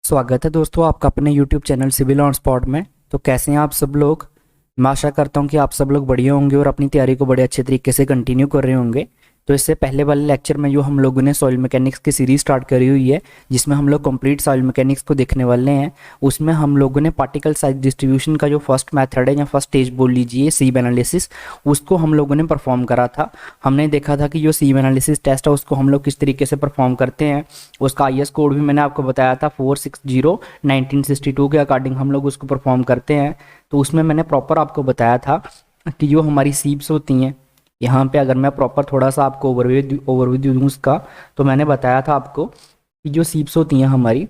स्वागत है दोस्तों आपका अपने YouTube channel civil on spot में। तो कैसे हैं आप सब लोग। मैं आशा करता हूं कि आप सब लोग बढ़िया होंगे और अपनी तैयारी को बड़े अच्छे तरीके से कंटिन्यू कर रहे होंगे। तो इससे पहले वाले लेक्चर में जो हम लोगों ने सॉइल मैकेनिक्स की सीरीज स्टार्ट करी हुई है, जिसमें हम लोग कंप्लीट सॉइल मैकेनिक्स को देखने वाले हैं, उसमें हम लोगों ने पार्टिकल साइज डिस्ट्रीब्यूशन का जो फर्स्ट मेथड है या फर्स्ट स्टेज बोल लीजिए सीब एनालिसिस, उसको हम लोगों ने परफॉर्म करा था। हमने देखा था कि जो सीब एनालिसिस टेस्ट है उसको हम लोग किस तरीके से परफॉर्म करते हैं। उसका IS कोड भी मैंने आपको बताया था 460 1962 के अकॉर्डिंग हम लोग उसको परफॉर्म करते हैं। तो उसमें मैंने प्रॉपर आपको बताया था कि जो हमारी सीप्स होती हैं, यहाँ पे अगर मैं प्रॉपर थोड़ा सा आपको ओवरव्यू दूँ उसका, तो मैंने बताया था आपको कि जो सीप्स होती हैं हमारी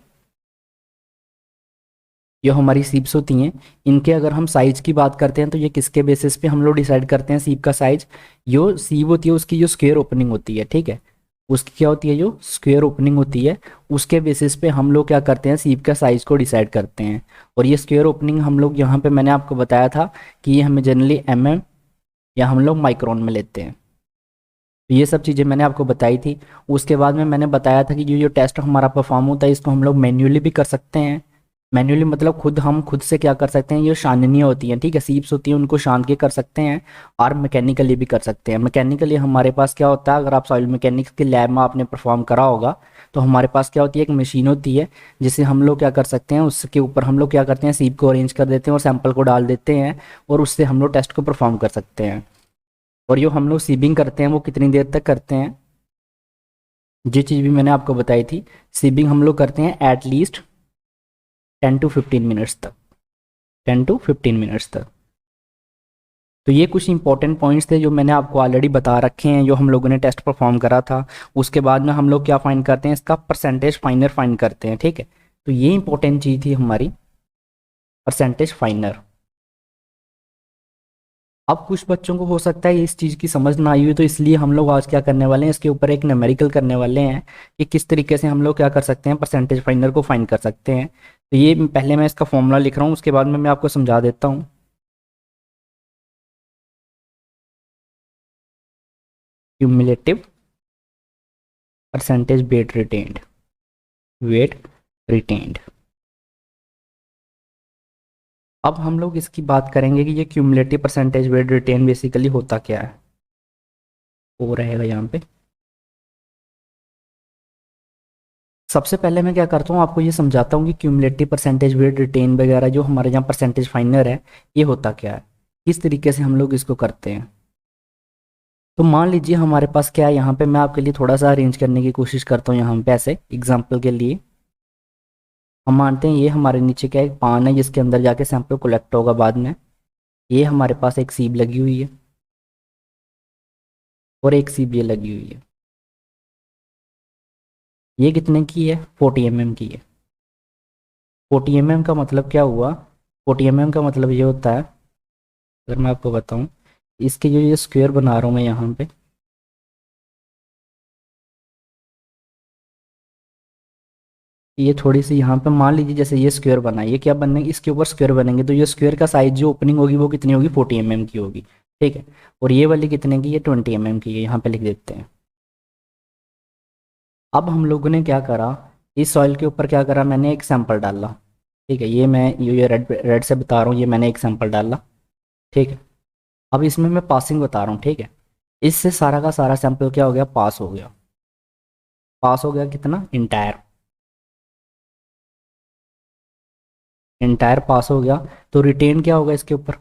सीप्स होती हैं, इनके अगर हम साइज की बात करते हैं तो ये किसके बेसिस पे हम लोग डिसाइड करते हैं सीप का साइज। जो सीप होती है उसकी जो स्क्वायर ओपनिंग होती है, ठीक है, उसकी क्या होती है, जो स्क्वायर ओपनिंग होती है उसके बेसिस पे हम लोग क्या करते हैं, सीप का साइज को डिसाइड करते हैं। और ये स्क्वायर ओपनिंग हम लोग यहाँ पे मैंने आपको बताया था कि ये हमें जनरली या हम लोग माइक्रोन में लेते हैं। तो ये सब चीज़ें मैंने आपको बताई थी। उसके बाद में मैंने बताया था कि जो जो टेस्ट हमारा परफॉर्म होता है इसको हम लोग मैन्युअली भी कर सकते हैं। मैन्युअली मतलब हम खुद से क्या कर सकते हैं, ये छाननियाँ होती हैं, ठीक है, सीप्स होती हैं, उनको छान के कर सकते हैं। और मैकेनिकली भी कर सकते हैं। मैकेनिकली हमारे पास क्या होता है, अगर आप सॉइल मैकेनिक्स के लैब में आपने परफॉर्म करा होगा, तो हमारे पास क्या होती है, एक मशीन होती है जिसे हम लोग क्या कर सकते हैं, उसके ऊपर हम लोग क्या करते हैं, सीप को अरेंज कर देते हैं और सैंपल को डाल देते हैं, और उससे हम लोग टेस्ट को परफॉर्म कर सकते हैं। और जो हम लोग सीबिंग करते हैं वो कितनी देर तक करते हैं, ये चीज़ भी मैंने आपको बताई थी। सीबिंग हम लोग करते हैं एटलीस्ट 10 to 15 मिनट्स तक, 10 to 15 मिनट्स तक। तो ये कुछ इंपॉर्टेंट पॉइंट्स थे जो मैंने आपको ऑलरेडी बता रखे हैं, जो हम लोगों ने टेस्ट परफॉर्म करा था। उसके बाद में हम लोग क्या फाइंड करते हैं, इसका परसेंटेज फाइनर फाइंड करते हैं, ठीक है। तो ये इंपॉर्टेंट चीज़ थी हमारी, परसेंटेज फाइनर। अब कुछ बच्चों को हो सकता है इस चीज़ की समझ ना आई हुई, तो इसलिए हम लोग आज क्या करने वाले हैं, इसके ऊपर एक न्यूमेरिकल करने वाले हैं कि किस तरीके से हम लोग क्या कर सकते हैं, परसेंटेज फाइंडर को फाइंड कर सकते हैं। तो ये पहले मैं इसका फॉर्मूला लिख रहा हूँ, उसके बाद में मैं आपको समझा देता हूँ। Cumulative percentage weight retained. अब हम लोग इसकी बात करेंगे कि ये cumulative percentage weight retain basically होता क्या है, वो रहेगा यहाँ पे। सबसे पहले मैं क्या करता हूँ, आपको ये समझाता हूँ कि क्यूमुलेटिव परसेंटेज वेट रिटेन वगैरह जो हमारे यहाँ परसेंटेज फाइनर है, ये होता क्या है, किस तरीके से हम लोग इसको करते हैं। तो मान लीजिए हमारे पास क्या है, यहाँ पे मैं आपके लिए थोड़ा सा अरेंज करने की कोशिश करता हूँ। यहाँ पे ऐसे एग्जाम्पल के लिए हम मानते हैं ये हमारे नीचे क्या है, एक पान है जिसके अंदर जाके सैंपल कलेक्ट होगा बाद में। ये हमारे पास एक सीब लगी हुई है और एक सीब ये लगी हुई है। ये कितने की है, 40 mm की है। 40 mm का मतलब क्या हुआ, 40 mm का मतलब ये होता है, अगर मैं आपको बताऊं, इसके जो ये स्क्वायर बना रहा हूँ मैं यहाँ पे, ये थोड़ी सी यहाँ पे मान लीजिए जैसे ये स्क्वायर बना है, ये क्या बनेंगे, इसके ऊपर स्क्वायर बनेंगे, तो ये स्क्वायर का साइज जो ओपनिंग होगी वो कितनी होगी, 40 mm की होगी, ठीक है। और ये वाली कितने की, ये 20 mm की है, यहाँ पे लिख देते हैं। अब हम लोगों ने क्या करा, इस सॉइल के ऊपर क्या करा, मैंने एक सैंपल डाला, ठीक है, ये मैं ये रेड रेड से बता रहा हूँ, ये मैंने एक सैंपल डाला, ठीक है। अब इसमें मैं पासिंग बता रहा हूँ, ठीक है। इससे सारा का सारा सैंपल क्या हो गया, पास हो गया। पास हो गया कितना, इंटायर, इंटायर पास हो गया। तो रिटेन क्या होगा इसके ऊपर,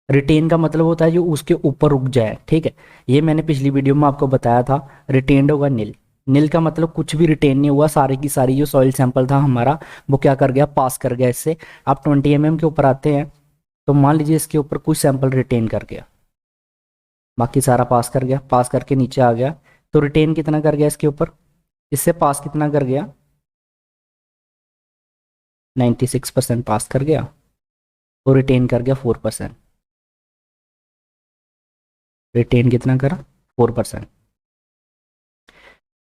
रिटेन का मतलब होता है जो उसके ऊपर रुक जाए, ठीक है। ये मैंने पिछली वीडियो में आपको बताया था, रिटेन्ड होगा नील। नील का मतलब कुछ भी रिटेन नहीं हुआ, सारी की सारी जो सॉइल सैंपल था हमारा वो क्या कर गया, पास कर गया इससे। आप 20 mm के ऊपर आते हैं, तो मान लीजिए इसके ऊपर कुछ सैंपल रिटेन कर गया, बाकी सारा पास कर गया, पास करके नीचे आ गया। तो रिटेन कितना कर गया इसके ऊपर, इससे पास कितना कर गया, 96% पास कर गया, और रिटेन कर गया 4%। रिटेन कितना करा, 4%।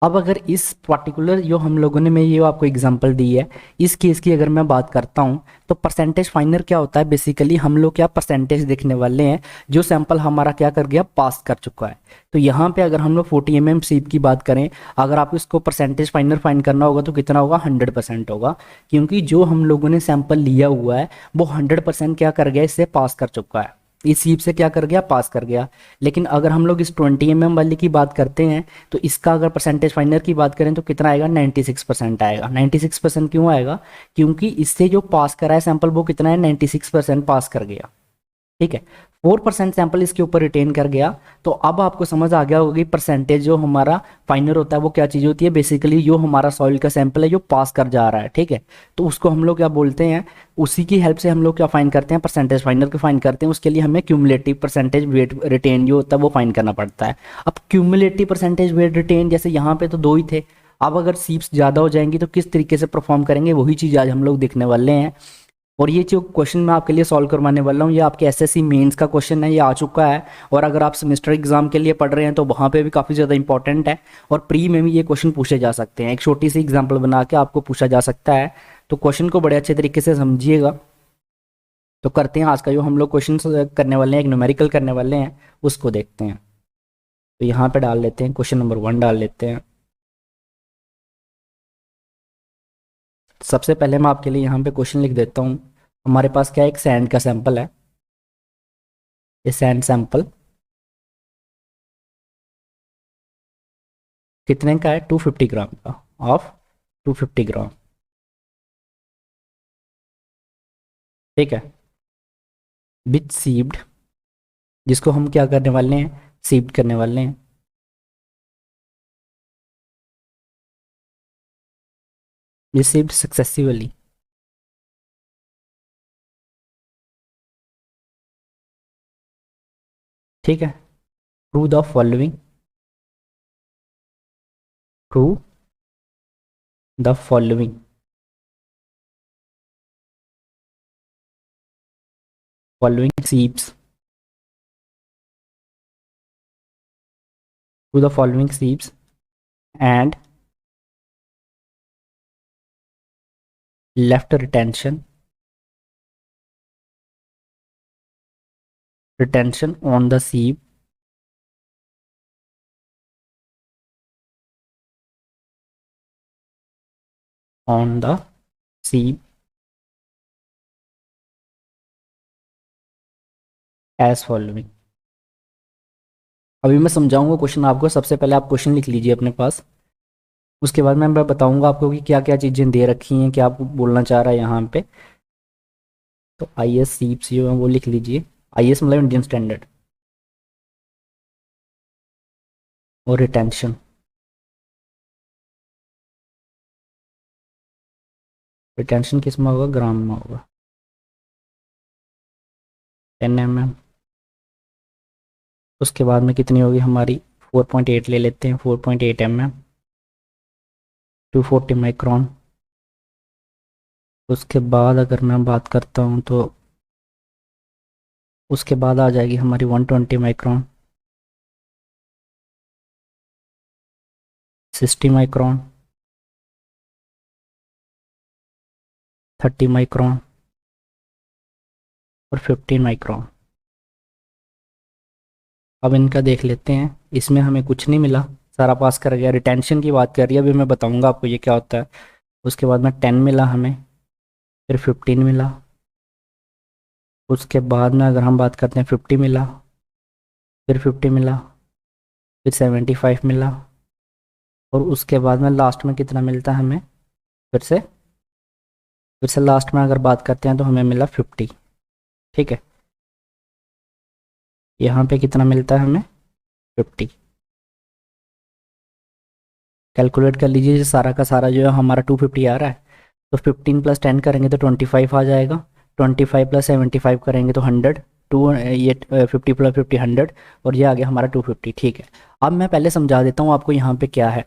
अब अगर इस पर्टिकुलर जो हम लोगों ने मैं ये आपको एग्जांपल दी है, इस केस की अगर मैं बात करता हूँ, तो परसेंटेज फाइनर क्या होता है, बेसिकली हम लोग क्या परसेंटेज देखने वाले हैं जो सैंपल हमारा क्या कर गया, पास कर चुका है। तो यहाँ पे अगर हम लोग 40 mm सीप की बात करें, अगर आपको इसको परसेंटेज फाइनर फाइंड करना होगा तो कितना होगा, 100% होगा, क्योंकि जो हम लोगों ने सैंपल लिया हुआ है वो 100% क्या कर गया, इससे पास कर चुका है, इस सीप से क्या कर गया, पास कर गया। लेकिन अगर हम लोग इस 20 mm वाले की बात करते हैं, तो इसका अगर परसेंटेज फाइनर की बात करें तो कितना आएगा, 96% आएगा। 96% क्यों आएगा, क्योंकि इससे जो पास करा है सैंपल वो कितना है, 96% पास कर गया। ठीक है, 4% सैंपल इसके ऊपर रिटेन कर गया। तो अब आपको समझ आ गया होगा कि परसेंटेज जो हमारा फाइनर होता है वो क्या चीज़ होती है, बेसिकली जो हमारा सॉइल का सैंपल है जो पास कर जा रहा है। ठीक है, तो उसको हम लोग क्या बोलते हैं, उसी की हेल्प से हम लोग क्या फाइंड करते हैं, परसेंटेज फाइनर को फाइंड करते हैं। उसके लिए हमें क्यूमुलेटिव परसेंटेज वेट रिटेन जो होता है वो फाइंड करना पड़ता है। अब क्यूमुलेटिव परसेंटेज वेट रिटेन, जैसे यहाँ पे तो दो ही थे, अब अगर सीप्स ज़्यादा हो जाएंगी तो किस तरीके से परफॉर्म करेंगे, वही चीज़ आज हम लोग देखने वाले हैं। और ये जो क्वेश्चन मैं आपके लिए सॉल्व करवाने वाला हूँ, ये आपके एसएससी मेंस का क्वेश्चन है, ये आ चुका है। और अगर आप सेमेस्टर एग्जाम के लिए पढ़ रहे हैं तो वहाँ पे भी काफ़ी ज़्यादा इंपॉर्टेंट है, और प्री में भी ये क्वेश्चन पूछे जा सकते हैं। एक छोटी सी एग्जाम्पल बना के आपको पूछा जा सकता है, तो क्वेश्चन को बड़े अच्छे तरीके से समझिएगा। तो करते हैं आज का जो हम लोग क्वेश्चन करने वाले हैं, एक न्यूमेरिकल करने वाले हैं, उसको देखते हैं। तो यहाँ पे डाल लेते हैं, क्वेश्चन नंबर 1 डाल लेते हैं। सबसे पहले मैं आपके लिए यहाँ पे क्वेश्चन लिख देता हूँ। हमारे पास क्या है, एक सैंड का सैंपल है, ये सैंड सैंपल कितने का है, 250 ग्राम का, ऑफ 250 ग्राम। ठीक है, विथ सीव्ड, जिसको हम क्या करने वाले हैं, सीव्ड करने वाले हैं। Received successively. ठीक है, through the following, through the following, following sieves, through the following sieves and left retention, retention on the sieve on the sieve as following. अभी मैं समझाऊंगा क्वेश्चन आपको, सबसे पहले आप क्वेश्चन लिख लीजिए अपने पास, उसके बाद मैं बताऊंगा आपको कि क्या क्या चीज़ें दे रखी हैं, क्या आप बोलना चाह रहा है यहाँ पे। तो आई एस सीप्स जो है वो लिख लीजिए, आई एस मतलब इंडियन स्टैंडर्ड, और रिटेंशन, रिटेंशन किस में होगा, ग्राम में होगा, 10 mm। उसके बाद में कितनी होगी हमारी, 4.8 ले लेते हैं, 4.8 mm, 240 माइक्रोन। उसके बाद अगर मैं बात करता हूँ तो उसके बाद आ जाएगी हमारी 120 माइक्रोन, 60 माइक्रोन, 30 माइक्रोन और 15 माइक्रोन। अब इनका देख लेते हैं, इसमें हमें कुछ नहीं मिला, सारा पास कर गया। रिटेंशन की बात कर रही है, अभी मैं बताऊंगा आपको ये क्या होता है। उसके बाद में 10 मिला हमें, फिर 15 मिला, उसके बाद में अगर हम बात करते हैं 50 मिला, फिर 50 मिला, फिर 75 मिला, और उसके बाद में लास्ट में कितना मिलता है हमें, फिर से लास्ट में अगर बात करते हैं तो हमें मिला 50। ठीक है, यहाँ पे कितना मिलता है हमें, 50। कैलकुलेट कर लीजिए, जो सारा का सारा जो है हमारा 250 आ रहा है, तो 15 + 10 करेंगे तो 25 आ जाएगा, 25 + 75 करेंगे तो 100, टू ये 50 + 50 100, और ये आ गया हमारा 250। ठीक है, अब मैं पहले समझा देता हूँ आपको यहाँ पे क्या है।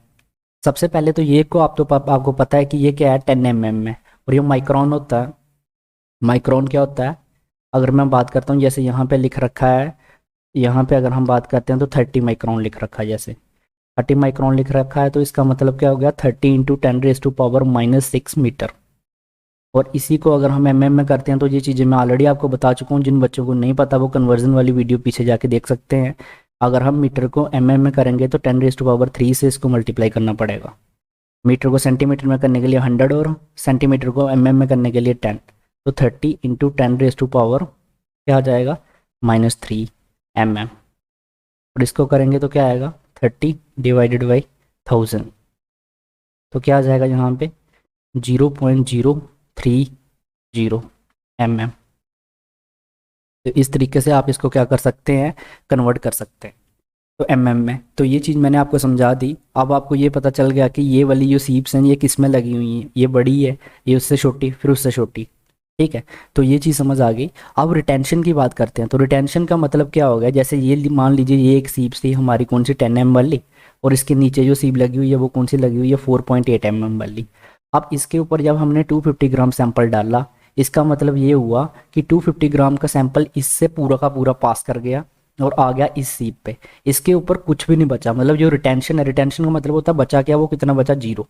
सबसे पहले तो ये को आप तो आपको पता है कि ये क्या है, 10 mm में, और ये माइक्रोन होता है। माइक्रोन क्या होता है, अगर मैं बात करता हूँ, जैसे यहाँ पे लिख रखा है, यहाँ पे अगर हम बात करते हैं तो 30 माइक्रोन लिख रखा है जैसे, 30 माइक्रोन लिख रखा है, तो इसका मतलब क्या हो गया, 30 × 10⁻⁻⁶ मीटर। और इसी को अगर हम एमएम में करते हैं तो ये चीज़ें मैं ऑलरेडी आपको बता चुका हूँ, जिन बच्चों को नहीं पता वो कन्वर्जन वाली वीडियो पीछे जाके देख सकते हैं। अगर हम मीटर को एमएम में करेंगे तो 10⁻³ से इसको मल्टीप्लाई करना पड़ेगा। मीटर को सेंटीमीटर में करने के लिए 100 और सेंटीमीटर को एमएम में करने के लिए 10। तो 30 × 10⁻, क्या आ जाएगा, -3 mm। और इसको करेंगे तो क्या आएगा, 30/1000। तो क्या आ जाएगा यहाँ पे, 0.030 mm। तो इस तरीके से आप इसको क्या कर सकते हैं, कन्वर्ट कर सकते हैं तो एमएम में। तो ये चीज़ मैंने आपको समझा दी। अब आपको ये पता चल गया कि ये वाली जो सीप्स हैं ये किस में लगी हुई हैं, ये बड़ी है, ये उससे छोटी, फिर उससे छोटी, ठीक है। तो ये चीज़ समझ आ गई। अब रिटेंशन की बात करते हैं। तो रिटेंशन का मतलब क्या हो गया, जैसे ये मान लीजिए ये एक सीप थी हमारी, कौन सी, 10 mm वाली, और इसके नीचे जो सीप लगी हुई है वो कौन सी लगी हुई है, 4.8 mm वाली। अब इसके ऊपर जब हमने 250 ग्राम सैंपल डाला, इसका मतलब ये हुआ कि 250 ग्राम का सैंपल इससे पूरा का पूरा पास कर गया और आ गया इस सीप पे। इसके ऊपर कुछ भी नहीं बचा, मतलब जो रिटेंशन है, रिटेंशन का मतलब होता है बचा क्या, वो कितना बचा, जीरो।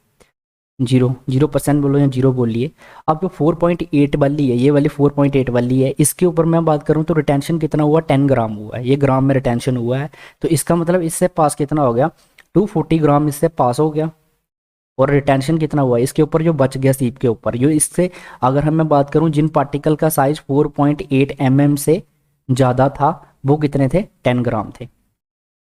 0% बोलो या जीरो बोलिए। अब जो 4.8 वाली है, ये वाली 4.8 वाली है, इसके ऊपर मैं बात करूँ तो रिटेंशन कितना हुआ, 10 ग्राम हुआ है, ये ग्राम में रिटेंशन हुआ है। तो इसका मतलब इससे पास कितना हो गया, 240 ग्राम इससे पास हो गया। और रिटेंशन कितना हुआ इसके ऊपर जो बच गया सीप के ऊपर, जो इससे, अगर हम मैं बात करूं जिन पार्टिकल का साइज 4.8 mm से ज़्यादा था, वो कितने थे, 10 ग्राम थे।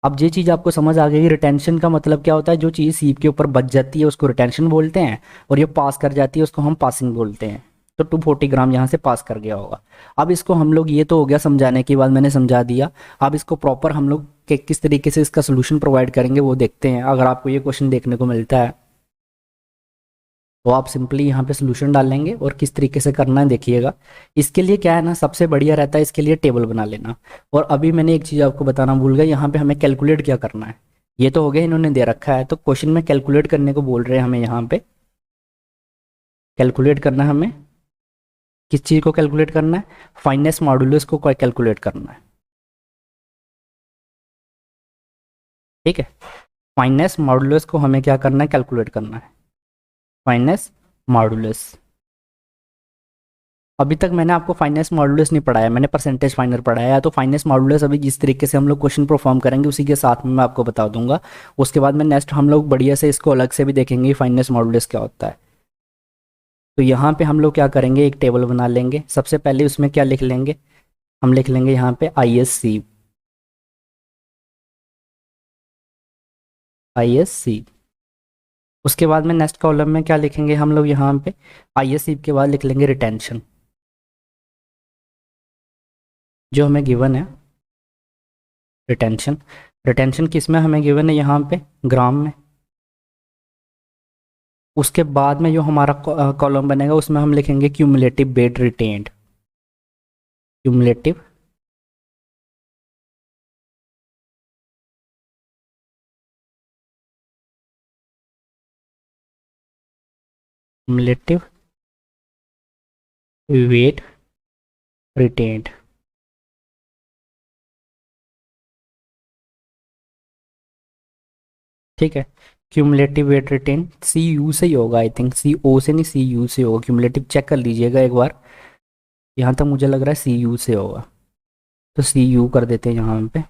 अब ये चीज़ आपको समझ आ गई कि रिटेंशन का मतलब क्या होता है, जो चीज़ सीप के ऊपर बच जाती है उसको रिटेंशन बोलते हैं, और ये पास कर जाती है उसको हम पासिंग बोलते हैं। तो 240 ग्राम यहाँ से पास कर गया होगा। अब इसको हम लोग, ये तो हो गया समझाने के बाद, मैंने समझा दिया। अब इसको प्रॉपर हम लोग के किस तरीके से इसका सोल्यूशन प्रोवाइड करेंगे वो देखते हैं। अगर आपको ये क्वेश्चन देखने को मिलता है तो आप सिंपली यहाँ पे सोल्यूशन डालेंगे, और किस तरीके से करना है देखिएगा। इसके लिए क्या है ना, सबसे बढ़िया रहता है इसके लिए टेबल बना लेना। और अभी मैंने एक चीज़ आपको बताना भूल गया, यहाँ पे हमें कैलकुलेट क्या करना है। ये तो हो गया, इन्होंने दे रखा है, तो क्वेश्चन में कैलकुलेट करने को बोल रहे हैं हमें। यहाँ पे कैलकुलेट करना है हमें, किस चीज़ को कैलकुलेट करना है, फाइनेस मॉडुलस को कैलकुलेट करना है, ठीक है। फाइनेस मॉडुलस को हमें क्या करना है, कैलकुलेट करना है, फाइनेस मॉडुलस। अभी तक मैंने आपको फाइनेंस मॉडुलस नहीं पढ़ाया, मैंने परसेंटेज फाइनर पढ़ाया है। तो फाइनेंस मॉडुलस अभी जिस तरीके से हम लोग क्वेश्चन परफॉर्म करेंगे उसी के साथ में मैं आपको बता दूंगा। उसके बाद में नेक्स्ट हम लोग बढ़िया से इसको अलग से भी देखेंगे फाइनेंस मॉडुलस क्या होता है। तो यहाँ पे हम लोग क्या करेंगे, एक टेबल बना लेंगे। सबसे पहले उसमें क्या लिख लेंगे, हम लिख लेंगे यहाँ पे ISC, ISC। उसके बाद में नेक्स्ट कॉलम में क्या लिखेंगे हम लोग, यहाँ पे ISC के बाद लिख लेंगे रिटेंशन, जो हमें गिवन है, रिटेंशन। रिटेंशन किस में हमें गिवन है, यहाँ पे ग्राम में। उसके बाद में जो हमारा कॉलम बनेगा उसमें हम लिखेंगे cumulative weight retained, cumulative cumulative weight retained, ठीक है। क्यूमुलेटिव वेट रिटेन CU से ही होगा, आई थिंक CO से नहीं, CU से होगा। क्यूमुलेटिव चेक कर लीजिएगा एक बार, यहाँ तक मुझे लग रहा है CU से होगा। तो CU कर देते हैं यहाँ पे,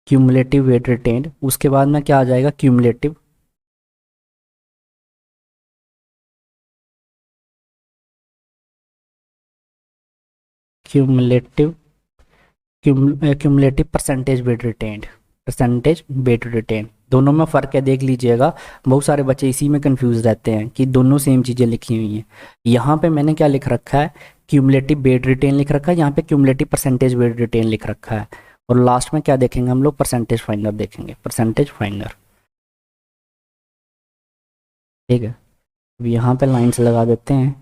क्यूमुलेटिव वेट रिटेन्ड। उसके बाद में क्या आ जाएगा, cumulative cumulative cumulative percentage weight retained, percentage weight retain. दोनों में फ़र्क है, देख लीजिएगा। बहुत सारे बच्चे इसी में कंफ्यूज रहते हैं कि दोनों सेम चीज़ें लिखी हुई हैं। यहाँ पे मैंने क्या लिख रखा है, क्यूमुलेटिव वेट रिटेन लिख रखा है, यहाँ पे क्यूमुलेटिव परसेंटेज वेट रिटेन लिख रखा है। और लास्ट में क्या देखेंगे हम लोग, परसेंटेज फाइंडर देखेंगे, परसेंटेज फाइंडर, ठीक है। अब यहाँ पे लाइन्स लगा देते हैं।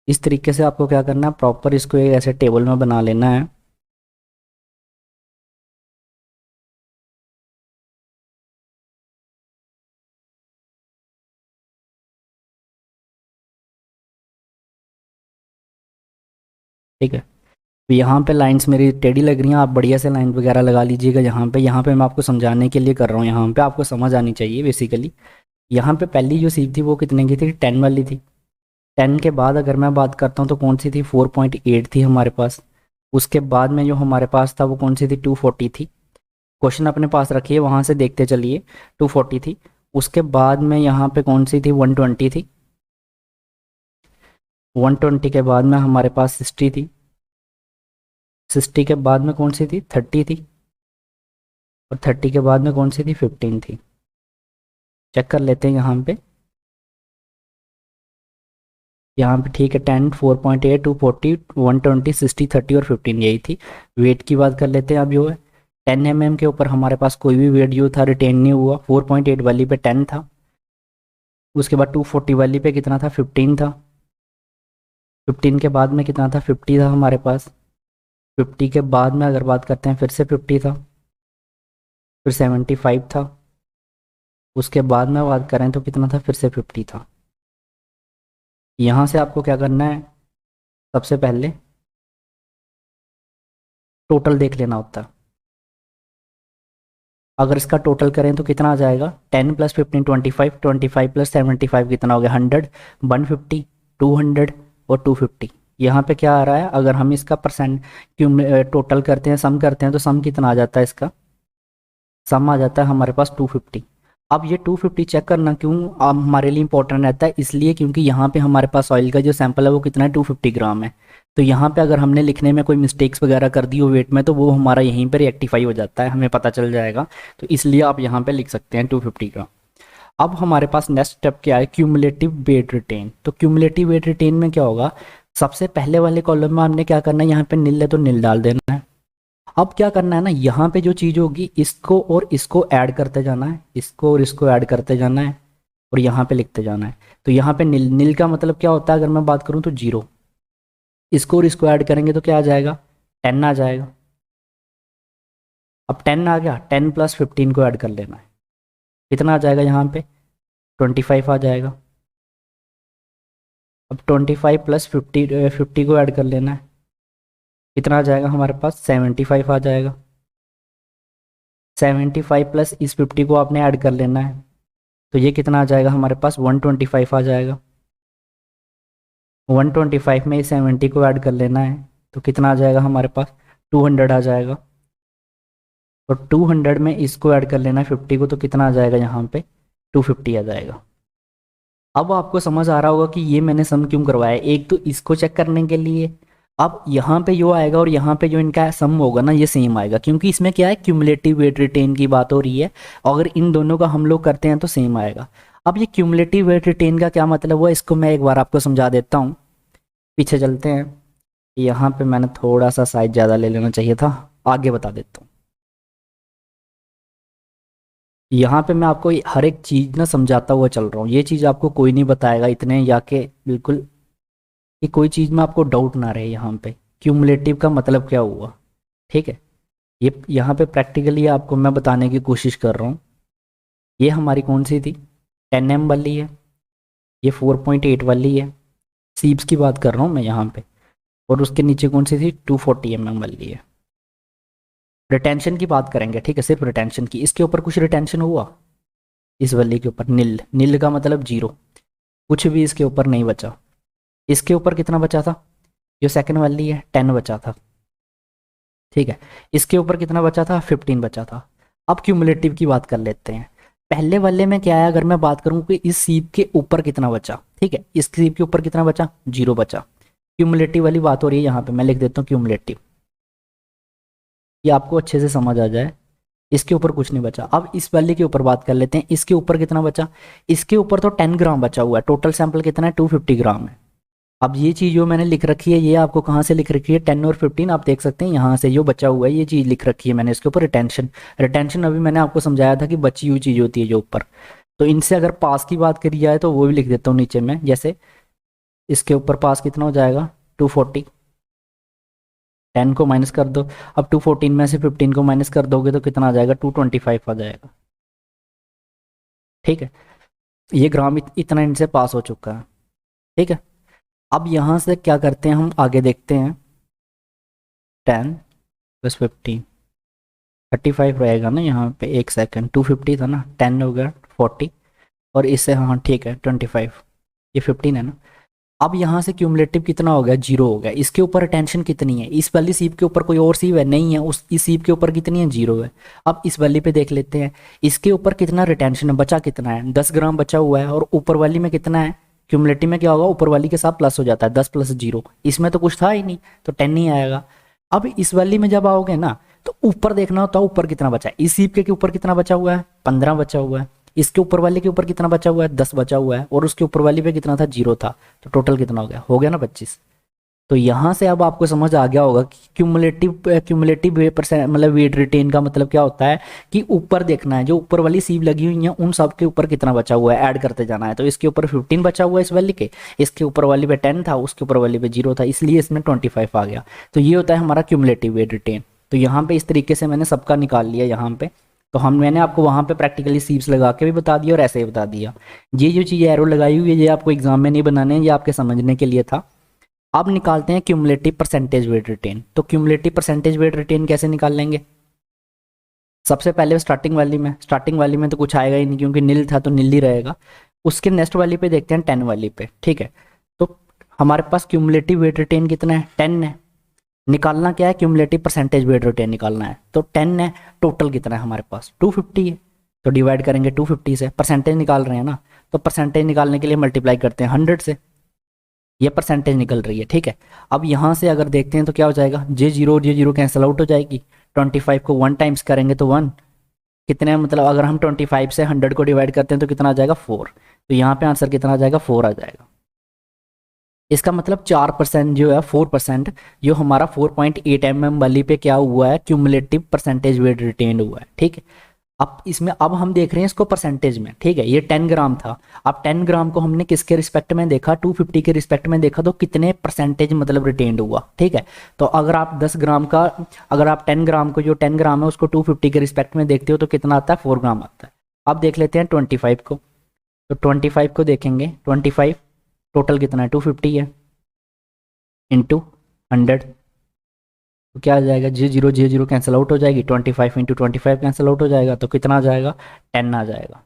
इस तरीके से आपको क्या करना है, प्रॉपर इसको एक ऐसे टेबल में बना लेना है। ठीक है। तो यहाँ पे लाइंस मेरी टेढ़ी लग रही हैं, आप बढ़िया से लाइन वगैरह लगा लीजिएगा। यहाँ पे मैं आपको समझाने के लिए कर रहा हूँ, यहाँ पे आपको समझ आनी चाहिए बेसिकली। यहाँ पे पहली जो सीप थी वो कितने की थी, 10 वाली थी। 10 के बाद अगर मैं बात करता हूँ तो कौन सी थी, 4.8 थी हमारे पास। उसके बाद में जो हमारे पास था वो कौन सी थी, 240 थी। क्वेश्चन अपने पास रखिए, वहाँ से देखते चलिए। 240 थी। उसके बाद में यहाँ पे कौन सी थी, 120 थी। 120 के बाद में हमारे पास 60 थी। 60 के बाद में कौन सी थी, 30 थी। और 30 के बाद में कौन सी थी, 15 थी। चेक कर लेते हैं यहाँ पे। यहाँ पे ठीक है, 10, 4.8, 240, 120, 60, 30 और 15 यही थी। वेट की बात कर लेते हैं अब। जो है 10 mm के ऊपर हमारे पास कोई भी वेट जो था रिटेन नहीं हुआ। 4.8 वाली पे 10 था। उसके बाद 240 वाली पे कितना था, 15 था। 15 के बाद में कितना था, 50 था हमारे पास। 50 के बाद में अगर बात करते हैं फिर से 50 था। फिर 75 था। उसके बाद में बात करें तो कितना था, फिर से 50 था। यहाँ से आपको क्या करना है, सबसे पहले टोटल देख लेना होता है। अगर इसका टोटल करें तो कितना आ जाएगा, 10 + 15 25, 25 + 75 कितना हो गया, 100, 150, 200 और 250। यहाँ पे क्या आ रहा है, अगर हम इसका परसेंट क्यों टोटल करते हैं, सम करते हैं, तो सम कितना आ जाता है, इसका सम आ जाता है हमारे पास 250। अब ये 250 चेक करना क्यों अब हमारे लिए इंपॉर्टेंट रहता है, इसलिए क्योंकि यहाँ पे हमारे पास ऑयल का जो सैंपल है वो कितना है, 250 ग्राम है। तो यहाँ पे अगर हमने लिखने में कोई मिस्टेक्स वगैरह कर दी हो वेट में, तो वो हमारा यहीं पर रेक्टिफाई हो जाता है, हमें पता चल जाएगा। तो इसलिए आप यहाँ पे लिख सकते हैं 250 ग्राम। अब हमारे पास नेक्स्ट स्टेप क्या है, क्यूमुलेटिव वेट रिटेन। तो क्यूमुलेटिव वेट रिटेन में क्या होगा, सबसे पहले वाले कॉलम में हमने क्या करना है, यहाँ पे नील है तो नील डाल देना है। अब क्या करना है ना, यहाँ पे जो चीज़ होगी इसको और इसको ऐड करते जाना है, इसको और इसको ऐड करते जाना है, और यहाँ पे लिखते जाना है। तो यहाँ पे नील, नील का मतलब क्या होता है, अगर मैं बात करूँ तो 0। इसको और इसको ऐड करेंगे तो क्या आ जाएगा, 10 आ जाएगा। अब 10 आ गया, 10 + 15 को ऐड कर लेना है, कितना आ जाएगा यहाँ पे, 25 आ जाएगा। अब 25 + 50 को ऐड कर लेना है, कितना आ जाएगा हमारे पास, 75 आ जाएगा। 75 प्लस इस 50 को आपने ऐड कर लेना है, तो ये कितना आ जाएगा हमारे पास, 125 आ जाएगा। 125 में इस 70 को ऐड कर लेना है, तो कितना आ जाएगा हमारे पास, 200 आ जाएगा। और 200 में इसको ऐड कर लेना है 50 को, तो कितना आ जाएगा यहाँ पे, 250 आ जाएगा। अब आपको समझ आ रहा होगा कि ये मैंने सम क्यों करवाया, एक तो इसको चेक करने के लिए। अब यहाँ पे जो आएगा और यहाँ पे जो इनका सम होगा ना, ये सेम आएगा, क्योंकि इसमें क्या है, क्यूमुलेटिव वेट रिटेन की बात हो रही है। अगर इन दोनों का हम लोग करते हैं तो सेम आएगा। अब ये क्यूमुलेटिव वेट रिटेन का क्या मतलब हुआ, इसको मैं एक बार आपको समझा देता हूँ। पीछे चलते हैं। यहाँ पे मैंने थोड़ा सा साइज ज़्यादा ले लेना चाहिए था, आगे बता देता हूँ। यहाँ पे मैं आपको हर एक चीज़ ना समझाता हुआ चल रहा हूँ, ये चीज़ आपको कोई नहीं बताएगा इतने या के बिल्कुल, कि कोई चीज़ में आपको डाउट ना रहे। यहाँ पे क्यूमुलेटिव का मतलब क्या हुआ, ठीक है। ये यहाँ पे प्रैक्टिकली आपको मैं बताने की कोशिश कर रहा हूँ। ये हमारी कौन सी थी, 10 वाली है। ये 4.8 वाली है, सीप्स की बात कर रहा हूँ मैं यहाँ पे। और उसके नीचे कौन सी थी, 240 वाली है। रिटेंशन की बात करेंगे, ठीक है, सिर्फ रिटेंशन की। इसके ऊपर कुछ रिटेंशन हुआ, इस वाली के ऊपर नील, नील का मतलब 0, कुछ भी इसके ऊपर नहीं बचा। इसके ऊपर कितना बचा था, जो सेकंड वाली है 10 बचा था, ठीक है। इसके ऊपर कितना बचा था, 15 बचा था। अब क्यूमुलेटिव की बात कर लेते हैं। पहले वाले में क्या है, अगर मैं बात करूं कि इस सीप के ऊपर कितना बचा, ठीक है, इस सीप के ऊपर कितना बचा, 0 बचा। क्यूमुलेटिव वाली बात हो रही है, यहाँ पे मैं लिख देता हूँ क्यूमुलेटिव, ये आपको अच्छे से समझ आ जाए। इसके ऊपर कुछ नहीं बचा। अब इस वाले के ऊपर बात कर लेते हैं, इसके ऊपर कितना बचा, इसके ऊपर तो 10 ग्राम बचा हुआ है, टोटल सैंपल कितना है, 250 ग्राम है। अब ये चीज़ जो मैंने लिख रखी है, ये आपको कहाँ से लिख रखी है, 10 और 15 आप देख सकते हैं, यहाँ से जो बचा हुआ है ये चीज़ लिख रखी है मैंने इसके ऊपर, रिटेंशन। रिटेंशन अभी मैंने आपको समझाया था कि बची हुई चीज़ होती है जो ऊपर। तो इनसे अगर पास की बात करी जाए तो वो भी लिख देता हूँ नीचे में, जैसे इसके ऊपर पास कितना हो जाएगा, 240। 10 को माइनस कर दो, अब 214 में से 15 को माइनस कर दोगे तो कितना आ जाएगा, 225 आ जाएगा, ठीक है। ये ग्राम इतना इनसे पास हो चुका है, ठीक है। अब यहाँ से क्या करते हैं हम, आगे देखते हैं। 10 + 15 35 रहेगा ना यहाँ पे। एक सेकंड, 250 था ना, 10 हो गया 40, और इससे हाँ ठीक है 25, ये 15 है ना। अब यहाँ से क्यूमुलेटिव कितना हो गया, 0 हो गया। इसके ऊपर रिटेंशन कितनी है, इस वाली सीप के ऊपर कोई और सीप है नहीं है, उस इस सीप के ऊपर कितनी है, 0 है। अब इस वाली पे देख लेते हैं, इसके ऊपर कितना रिटेंशन है, बचा कितना है, 10 ग्राम बचा हुआ है, और ऊपर वाली में कितना है। क्यूमुलेटिव में क्या होगा, ऊपर वाली के साथ प्लस हो जाता है, 10 + 0, इसमें तो कुछ था ही नहीं, तो 10 ही आएगा। अब इस वाली में जब आओगे ना, तो ऊपर देखना होता है ऊपर कितना बचा है। इस सीप के ऊपर कितना बचा हुआ है, 15 बचा हुआ है। इसके ऊपर वाले के ऊपर कितना बचा हुआ है, 10 बचा हुआ है, और उसके ऊपर वाली पे कितना था, 0 था। तो टोटल कितना हो गया ना 25। तो यहाँ से अब आपको समझ आ गया होगा कि क्यूमुलेटिव परसेंट मतलब वेट रिटेन का मतलब क्या होता है, कि ऊपर देखना है, जो ऊपर वाली सीव लगी हुई है उन सब के ऊपर कितना बचा हुआ है, ऐड करते जाना है। तो इसके ऊपर 15 बचा हुआ है इस वाली के, इसके ऊपर वाली पे 10 था, उसके ऊपर वाली पे 0 था, इसलिए इसमें 25 आ गया। तो ये होता है हमारा क्यूमुलेटिव वेट रिटेन। तो यहाँ पे इस तरीके से मैंने सबका निकाल लिया यहाँ पे। तो मैंने आपको वहाँ पे प्रैक्टिकली सीव्स लगा के भी बता दिया और ऐसे ही बता दिया। ये जो चीज़ एरो लगाई हुई है ये आपको एग्जाम में नहीं बनाने हैं, ये आपके समझने के लिए था। अब निकालते हैं क्यूमुलेटिव परसेंटेज वेट रिटेन। तो क्यूमुलेटिव परसेंटेज वेट रिटेन कैसे निकाल लेंगे। सबसे पहले स्टार्टिंग वाली में तो कुछ आएगा ही नहीं, क्योंकि नील था तो नील ही रहेगा। उसके नेक्स्ट वाली पे देखते हैं 10 वाली पे, ठीक है। तो हमारे पास क्यूमुलेटिव वेट रिटेन कितना है, 10 है। निकालना क्या है, क्यूमुलेटिव परसेंटेज वेट रिटेन निकालना है। तो 10 है, टोटल कितना है हमारे पास, 250 है। तो डिवाइड करेंगे 250 से, परसेंटेज निकाल रहे हैं ना, तो परसेंटेज निकालने के लिए मल्टीप्लाई करते हैं 100 से, ये परसेंटेज निकल रही है, ठीक है। अब यहाँ से अगर देखते हैं तो क्या हो जाएगा, J0 कैंसिल आउट हो जाएगी। 25 को 1 टाइम्स करेंगे तो 1 कितने, मतलब अगर हम 25 से 100 को डिवाइड करते हैं तो कितना आ जाएगा, 4। तो यहाँ पे आंसर कितना आ जाएगा, 4 आ जाएगा। इसका मतलब 4% जो है, 4% जो हमारा 4.8 mm वाली पे क्या हुआ है, क्यूमुलेटिव परसेंटेज वेट रिटेन हुआ है, ठीक है। अब इसमें अब हम देख रहे हैं इसको परसेंटेज में, ठीक है। ये 10 ग्राम था, अब 10 ग्राम को हमने किसके रिस्पेक्ट में देखा, 250 के रिस्पेक्ट में देखा, तो कितने परसेंटेज मतलब रिटेन्ड हुआ, ठीक है। तो अगर आप 10 ग्राम का, अगर आप 10 ग्राम को, जो 10 ग्राम है उसको 250 के रिस्पेक्ट में देखते हो तो कितना आता है, 4 ग्राम आता है। अब देख लेते हैं 25 को, तो 25 को देखेंगे, 25 टोटल कितना है, 250 है, इंटू 100। तो क्या आ जाएगा, J0 कैंसिल आउट हो जाएगी, 25 इंटू 25 कैंसिल आउट हो जाएगा, तो कितना आ जाएगा, 10 आ जाएगा।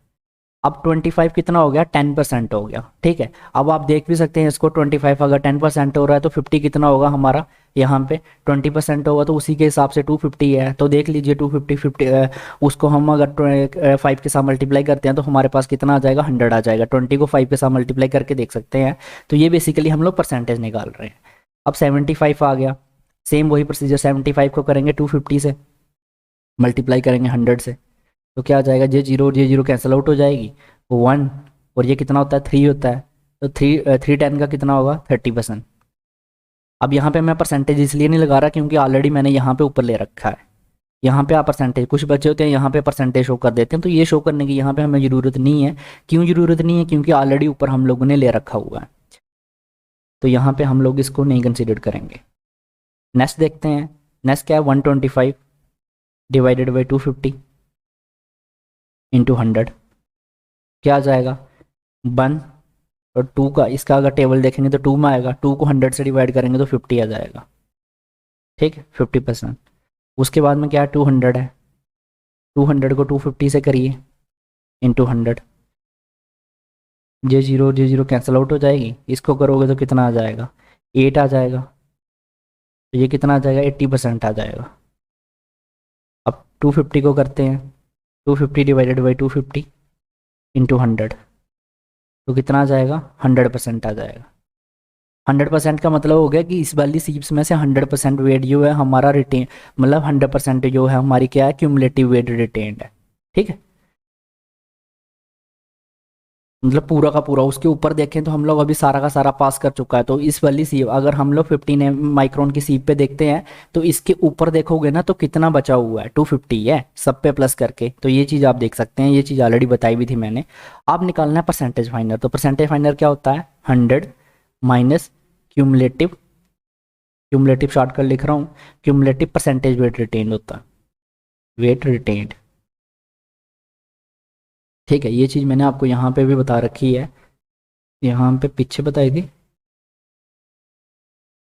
अब 25 कितना हो गया, 10% हो गया, ठीक है। अब आप देख भी सकते हैं इसको, 25 अगर 10% हो रहा है तो 50 कितना होगा हमारा, यहाँ पे 20% होगा, तो उसी के हिसाब से 250 है। तो देख लीजिए 250 उसको हम अगर 5 के साथ मल्टीप्लाई करते हैं तो हमारे पास कितना आ जाएगा, 100 आ जाएगा। 20 को 5 के साथ मल्टीप्लाई करके देख सकते हैं। तो ये बेसिकली हम लोग परसेंटेज निकाल रहे हैं। अब 75 आ गया, सेम वही प्रोसीजर, 75 को करेंगे 250 से, मल्टीप्लाई करेंगे 100 से, तो क्या आ जाएगा, J0 कैंसिल आउट हो जाएगी, वो 1, और ये कितना होता है, 3 होता है। तो 310 का कितना होगा, 30%। अब यहाँ पे मैं परसेंटेज इसलिए नहीं लगा रहा क्योंकि ऑलरेडी मैंने यहाँ पे ऊपर ले रखा है। यहाँ पे आप परसेंटेज, कुछ बच्चे होते हैं यहाँ पे परसेंटेज शो कर देते हैं, तो ये शो करने की यहाँ पे हमें ज़रूरत नहीं है। क्यों ज़रूरत नहीं है, क्योंकि ऑलरेडी ऊपर हम लोगों ने ले रखा हुआ है, तो यहाँ पे हम लोग इसको नहीं कंसिडर करेंगे। नेक्स्ट देखते हैं, नेक्स्ट क्या है, 125 डिवाइडेड बाई 250 इंटू 100, क्या आ जाएगा, 1 और 2 का, इसका अगर टेबल देखेंगे तो 2 में आएगा, 2 को 100 से डिवाइड करेंगे तो 50 आ जाएगा, ठीक है, 50%। उसके बाद में क्या है, 200 है, 200 को 250 से करिए इंटू 100, J0 कैंसिल आउट हो जाएगी, इसको करोगे तो कितना आ जाएगा, 8 आ जाएगा। तो ये कितना आ जाएगा, 80% आ जाएगा। अब 250 को करते हैं, 250 डिवाइडेड बाई 250 इंटू 100, तो कितना आ जाएगा, 100% आ जाएगा। 100% का मतलब हो गया कि इस वाली सीप्स में से 100% वेट जो है हमारा रिटेन, मतलब 100% जो है हमारी क्या है, क्यूमुलेटिव वेट रिटेन्ड है, ठीक है। मतलब पूरा का पूरा, उसके ऊपर देखें तो हम लोग अभी सारा का सारा पास कर चुका है। तो इस वाली सीप अगर हम लोग 15 माइक्रोन की सीप पे देखते हैं तो इसके ऊपर देखोगे ना तो कितना बचा हुआ है, 250 है सब पे प्लस करके। तो ये चीज़ आप देख सकते हैं, ये चीज़ ऑलरेडी बताई भी थी मैंने। अब निकालना है परसेंटेज फाइनर। तो परसेंटेज फाइनर क्या होता है, 100 माइनस क्यूमुलेटिव, क्यूमुलेटिव शॉर्ट कर लिख रहा हूँ, क्यूमुलेटिव परसेंटेज वेट रिटेन होता है, वेट रिटेन्ड, ठीक है। ये चीज़ मैंने आपको यहाँ पे भी बता रखी है, यहाँ पे पीछे बताई थी,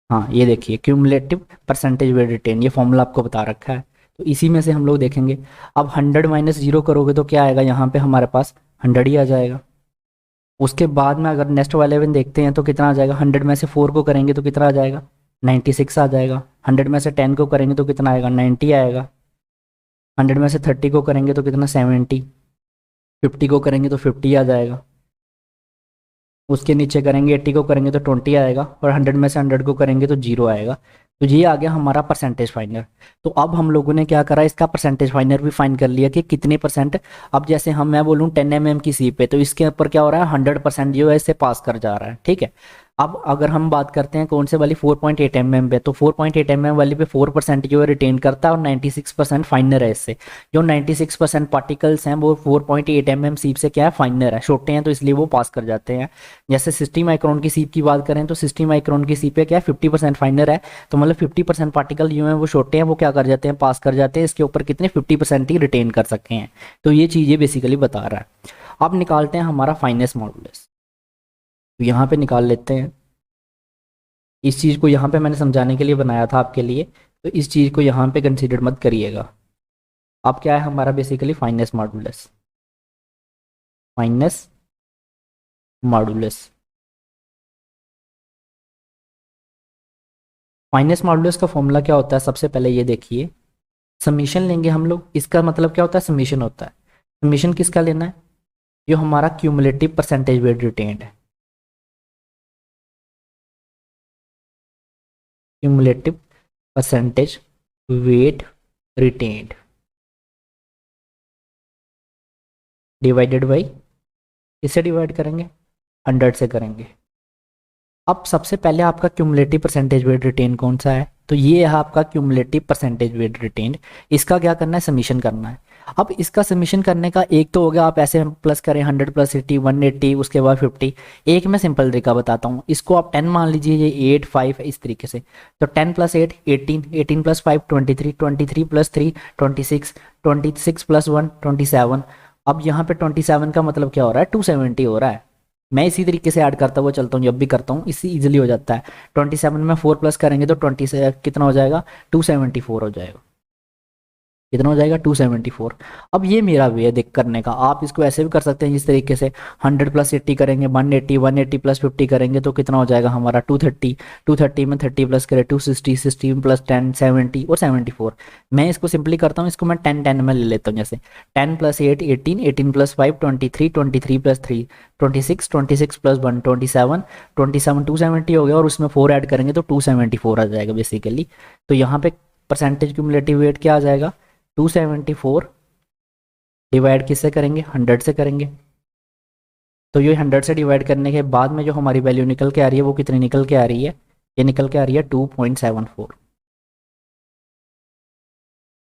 हाँ ये देखिए क्यूमुलेटिव परसेंटेज वेट रिटेन, ये फॉर्मूला आपको बता रखा है। तो इसी में से हम लोग देखेंगे। अब 100 माइनस 0 करोगे तो क्या आएगा, यहाँ पे हमारे पास 100 ही आ जाएगा। उसके बाद में अगर नेक्स्ट वाले में देखते हैं तो कितना आ जाएगा, 100 में से 4 को करेंगे तो कितना आ जाएगा, 96 आ जाएगा। 100 में से 10 को करेंगे तो कितना आएगा, 90 आएगा। 100 में से 30 को करेंगे तो कितना, 70। 50 को करेंगे तो 50 आ जाएगा। उसके नीचे करेंगे 80 को करेंगे तो 20 आएगा, और 100 में से 100 को करेंगे तो 0 आएगा। तो ये आ गया हमारा परसेंटेज फाइंडर। तो अब हम लोगों ने क्या करा, इसका परसेंटेज फाइंडर भी फाइंड कर लिया कि कितने परसेंट। अब जैसे मैं बोलूँ 10 mm की सीप है, तो इसके ऊपर क्या हो रहा है, 100% जो है इससे पास कर जा रहा है, ठीक है। अब अगर हम बात करते हैं कौन से वाली 4.8 mm पे, तो 4.8 mm वाली पे 4% जो है रिटेन करता है, और 96% फाइनर है इससे। जो 96% पार्टिकल्स हैं वो 4.8 mm सीप से क्या है, फाइनर है, छोटे हैं, तो इसलिए वो पास कर जाते हैं। जैसे 60 माइक्रोन की सीप की बात करें तो 60 माइक्रोन की सीप पे क्या है, 50% फाइनर है, तो मतलब 50% पार्टिकल जो है वो छोटे हैं, वो क्या कर जाते हैं, पास कर जाते हैं। इसके ऊपर कितने 50% ही रिटेन कर सकते हैं। तो ये चीज़ें बेसिकली बता रहा है। अब निकालते हैं हमारा फाइनेस मॉडुलस। तो यहाँ पे निकाल लेते हैं। इस चीज़ को यहाँ पे मैंने समझाने के लिए बनाया था आपके लिए, तो इस चीज़ को यहाँ पे कंसीडर मत करिएगा। अब क्या है हमारा basically finance modulus, finance modulus. Finance modulus का फॉर्मूला क्या होता है, सबसे पहले ये देखिए, समीशन लेंगे हम लोग। इसका मतलब क्या होता है, समीशन होता है। समीशन किसका लेना है, जो हमारा क्यूमुलेटिव परसेंटेज वेट रिटेन्ड है, cumulative percentage weight retained divided by, किससे डिवाइड करेंगे, 100 से करेंगे। अब सबसे पहले आपका क्यूमुलेटिव परसेंटेज वेट रिटेन कौन सा है, तो ये है आपका क्यूमुलेटिव परसेंटेज वेट रिटेन। इसका क्या करना है, समीशन करना है। अब इसका समीशन करने का एक तो हो गया, आप ऐसे प्लस करें 100 प्लस 80 180 उसके बाद 50। एक मैं सिंपल तरीका बताता हूँ, इसको आप 10 मान लीजिए, ये 8 5 इस तरीके से। तो 10 प्लस 8 18, 18 प्लस 5 23, 23 प्लस 3 26, 26 प्लस 1 27। अब यहाँ पे 27 का मतलब क्या हो रहा है, 270 हो रहा है। मैं इसी तरीके से ऐड करता हुआ चलता हूँ, जब भी करता हूँ इससे इजीली हो जाता है। 27 में 4 प्लस करेंगे तो 20 से कितना हो जाएगा, 274 हो जाएगा। कितना हो जाएगा, 274। अब ये मेरा वे है देख करने का। आप इसको ऐसे भी कर सकते हैं जिस तरीके से 100 प्लस 80 करेंगे 180, 180 प्लस 50 करेंगे तो कितना हो जाएगा हमारा 230। 230 में 30 प्लस करें 260, 60 प्लस 10 70 और 74। मैं इसको सिंपली करता हूँ, इसको मैं 10 10 में ले लेता हूँ। जैसे 10 प्लस 8 18, 18 प्लस 5 23, 23 प्लस 3 26, 26 प्लस 1 27, 27 270 हो गया, और उसमें 4 ऐड करेंगे तो 274 आ जाएगा बेसिकली। तो यहाँ पे परसेंटेज क्यूमुलेटिव वेट क्या आ जाएगा, 274 डिवाइड किससे करेंगे, 100 से करेंगे। तो ये 100 से डिवाइड करने के बाद में जो हमारी वैल्यू निकल के आ रही है वो कितनी निकल के आ रही है, ये निकल के आ रही है 2.74।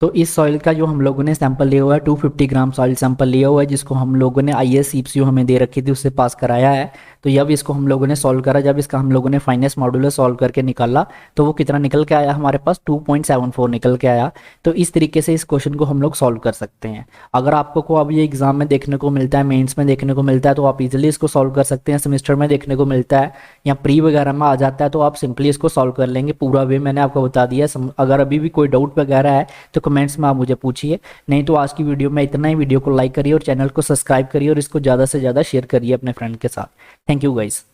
तो इस सॉइल का जो हम लोगों ने सैंपल लिया हुआ है 250 ग्राम सॉइल सैंपल लिया हुआ है, जिसको हम लोगों ने IAS सीप्स जो हमें दे रखी थी उससे पास कराया है। तो जब इसको हम लोगों ने सॉल्व करा, जब इसका हम लोगों ने फाइनेस मॉडुलस सॉल्व करके निकाला, तो वो कितना निकल के आया हमारे पास, 2.74 निकल के आया। तो इस तरीके से इस क्वेश्चन को हम लोग सॉल्व कर सकते हैं। अगर आपको को अब ये एग्जाम में देखने को मिलता है, मेंस में देखने को मिलता है, तो आप इजीली इसको सॉल्व कर सकते हैं। सेमेस्टर में देखने को मिलता है या प्री वगैरह में आ जाता है, तो आप सिंपली इसको सॉल्व कर लेंगे। पूरा वे मैंने आपको बता दिया। अगर अभी भी कोई डाउट वगैरह है तो कमेंट्स में आप मुझे पूछिए। नहीं तो आज की वीडियो में इतना ही। वीडियो को लाइक करिए और चैनल को सब्सक्राइब करिए और इसको ज़्यादा से ज़्यादा शेयर करिए अपने फ्रेंड के साथ। Thank you guys.